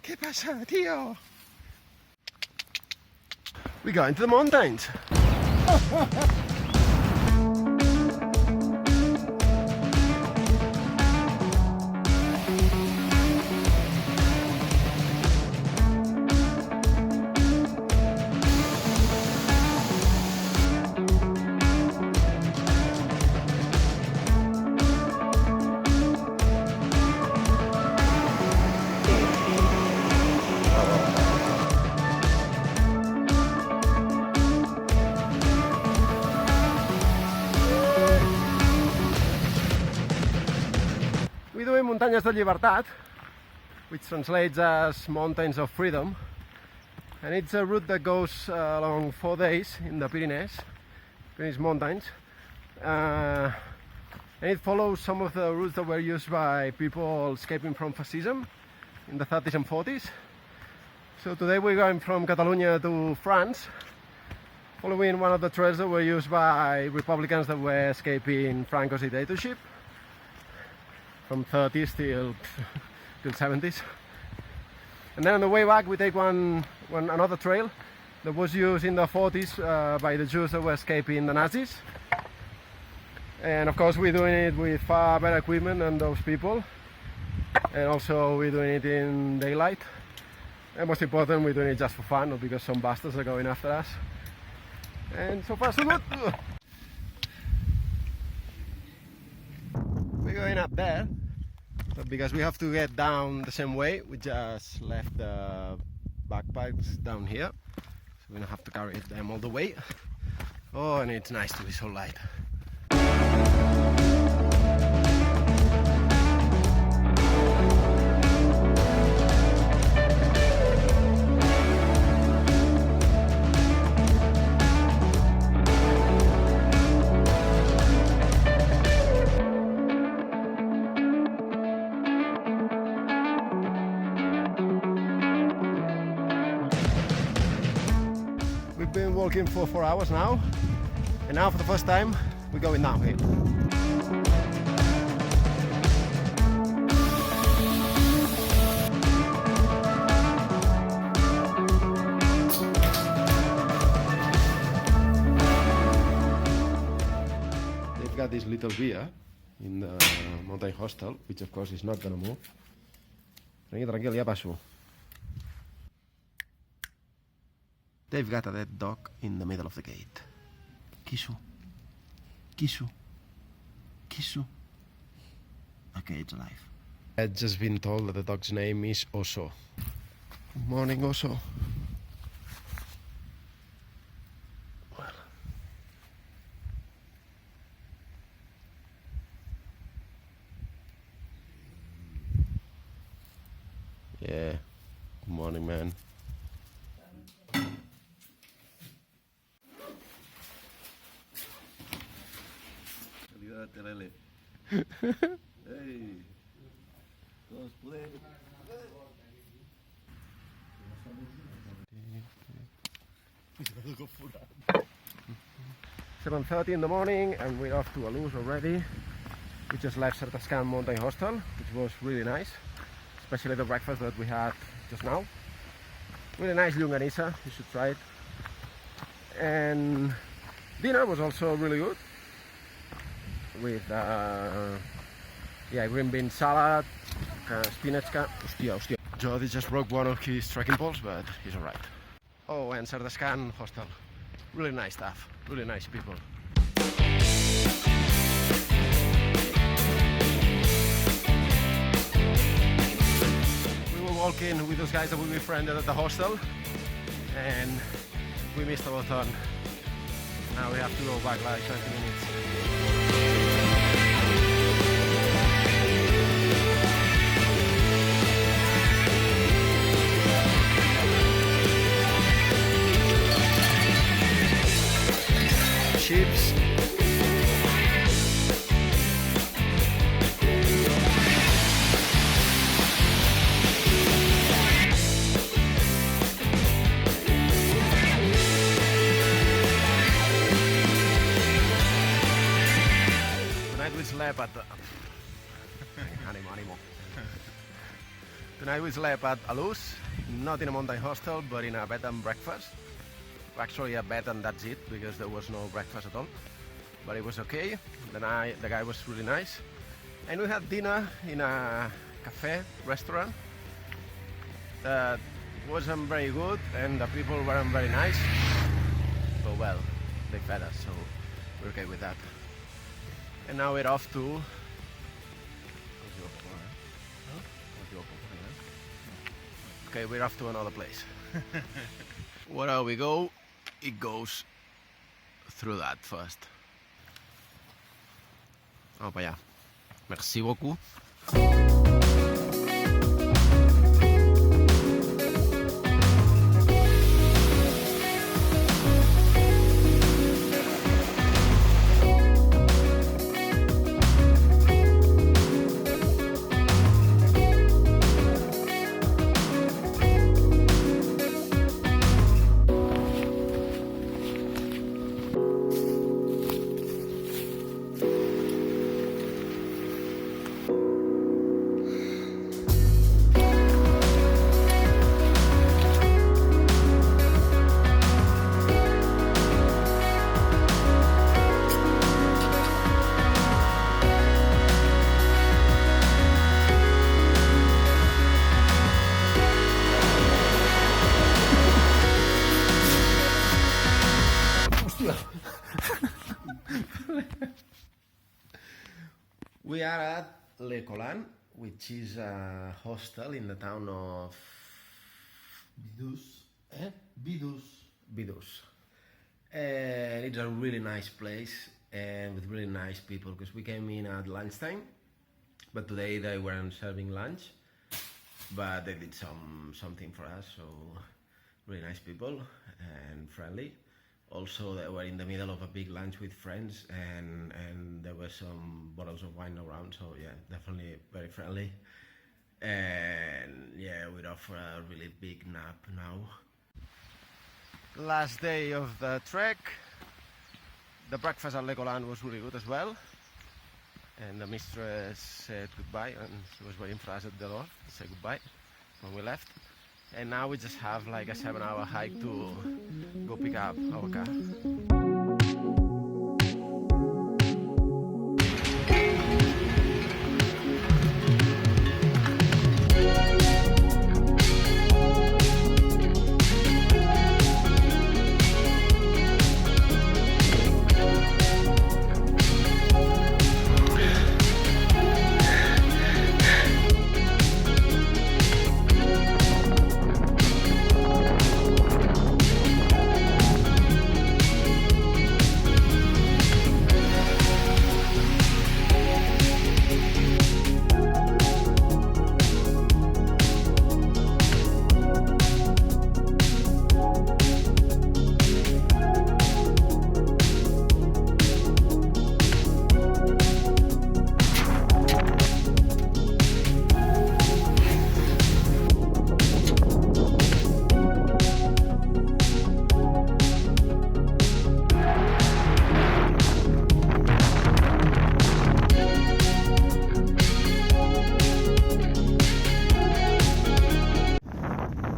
¿Qué pasa, tío? We go into the mountains. We're doing Muntanyes De Llibertat, which translates as Mountains of Freedom, and it's a route that goes along 4 days in the Pyrenees Mountains, and it follows some of the routes that were used by people escaping from fascism in the 30s and 40s. So today we're going from Catalonia to France, following one of the trails that were used by Republicans that were escaping Franco's dictatorship from 30s till 70s. And then on the way back we take another trail that was used in the 40s by the Jews that were escaping the Nazis. And of course we're doing it with far better equipment than those people. And also we're doing it in daylight. And most important, we're doing it just for fun, not because some bastards are going after us. And so far so good. We're going up there, but because we have to get down the same way, we just left the backpacks down here, so we don't have to carry them all the way. Oh, and it's nice to be so light. We've been walking for 4 hours now, and now for the first time we're going downhill. They've got this little beer in the mountain hostel, which of course is not gonna move. Tranquil, ya paso. They've got a dead dog in the middle of the gate. Kisu. Kisu. Kisu. Okay, it's alive. I've just been told that the dog's name is Oso. Good morning, Oso. Well. Yeah. Good morning, man. Lele. Hey. Todos pueden. 7:30 in the morning, and we're off to Aulus already. We just left Certascan Mountain Hostel, which was really nice, especially the breakfast that we had just now. Really nice Llonganissa, you should try it. And dinner was also really good, with green bean salad, spinach. Hostia. Jody just broke one of his trekking poles, but he's alright. Oh, and Certascan Hostel. Really nice stuff, really nice people. We were walking with those guys that we befriended at the hostel, and we missed our turn. Now we have to go back like 20 minutes. Chips. slept at animo. Tonight we slept at Aulus, not in a mountain hostel, but in a bed and breakfast. Actually a bed and that's it, because there was no breakfast at all. But it was okay. The guy was really nice. And we had dinner in a cafe restaurant that wasn't very good and the people weren't very nice. But well, they fed us, so we're okay with that. And now we're off to... Okay, we're off to another place. Wherever we go, it goes through that first. Vamos para allá. Merci beaucoup. We are at Le Collant, which is a hostel in the town of Bedos. Bedos. And it's a really nice place and with really nice people, because we came in at lunchtime, but today they weren't serving lunch, but they did something for us, so really nice people and friendly. Also, they were in the middle of a big lunch with friends, and there were some bottles of wine around, so yeah, definitely very friendly. And yeah, we're off for a really big nap now. Last day of the trek. The breakfast at Le Collant was really good as well. And the mistress said goodbye, and she was waiting for us at the door to say goodbye when we left. And now we just have like a 7-hour hike to go pick up our car.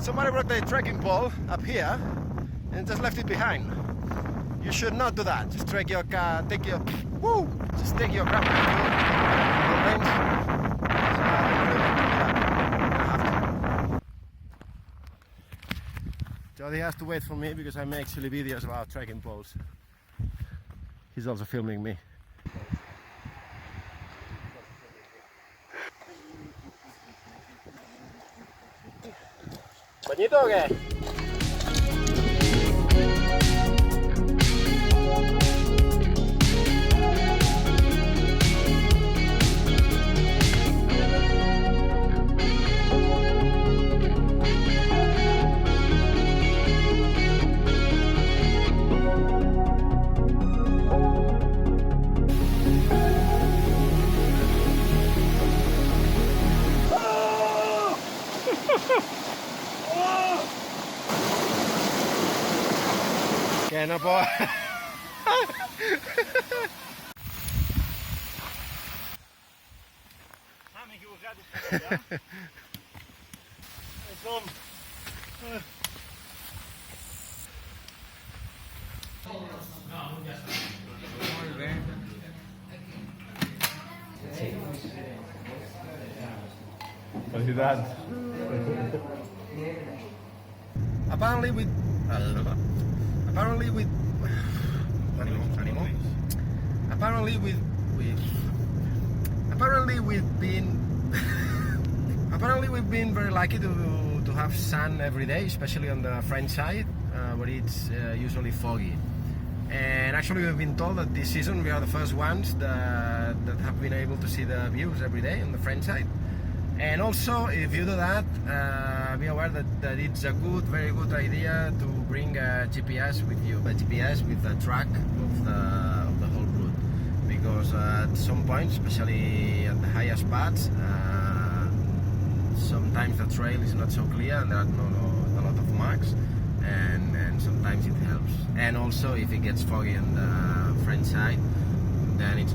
Somebody brought the trekking pole up here and just left it behind. You should not do that. Just take your car, take your grandma to Jody has to wait for me because I make silly videos about trekking poles. He's also filming me. ¿Bañito o qué? Que no puedo. Som. Molt bé. Felicitats. Apparently with we've been very lucky to have sun every day, especially on the French side, where it's usually foggy. And actually we've been told that this season we are the first ones that have been able to see the views every day on the French side. And also, if you do that, be aware that it's a very good idea to bring a GPS with you, a GPS with a track of the whole route, because at some points, especially at the highest spots, sometimes the trail is not so clear and there are not a lot of marks, and sometimes it helps. And also, if it gets foggy on the French side, then it's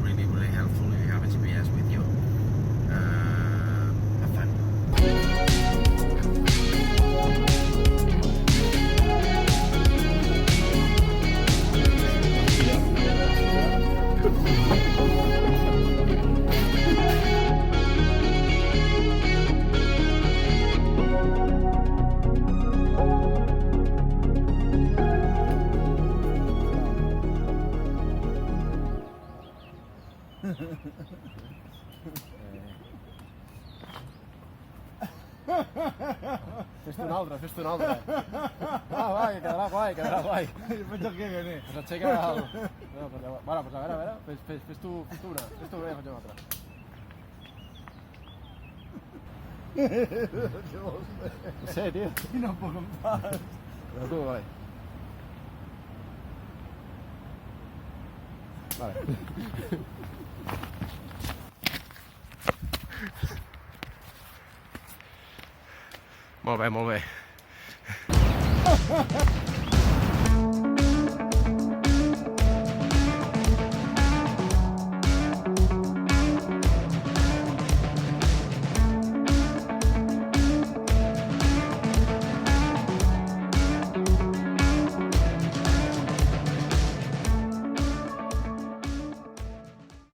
really helpful if you have a GPS with you. Have fun. Fes-te un altre. Va, que quedarà guai. Jo penso que viene. Pues aixeca el... Bueno, pues a veure, fes tu una. Fes tu una i faig una altra. Què vols fer? No sé, tio. Quina por em fas. Però tu, vai. Vale. Molt bé.